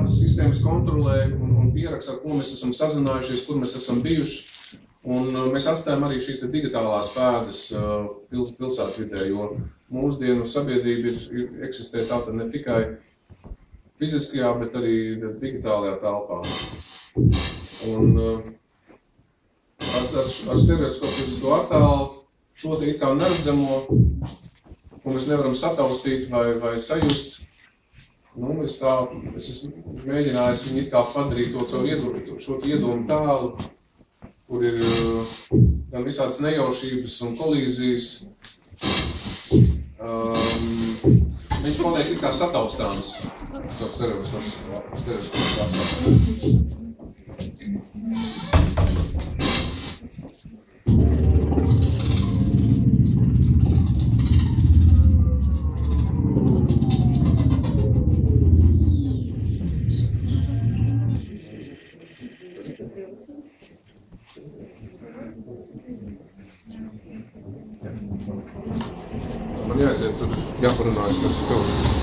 tādas sistēmas kontrolē un pieraksta, ar ko mēs esam sazinājušies, kur mēs esam bijuši. Un mēs atstājam arī šīs digitālās pēdas pilsētvidē, jo mūsdienu sabiedrība eksistē tātad ne tikai fiziskajā, bet arī digitālajā telpā. Un ar stereoskopisko attēlu šo te kā neredzamo, ko mēs nevaram sataustīt vai sajust, es esmu mēģinājis viņu kā padarīt to caur šo iedomu tēlu, kur ir gan visādas nejaušības un kolīzijas. Viņš paliek kā sataustāms caur stereoskopisko attēlu. Man jāaiziet tur, jāparunājas ar tevi.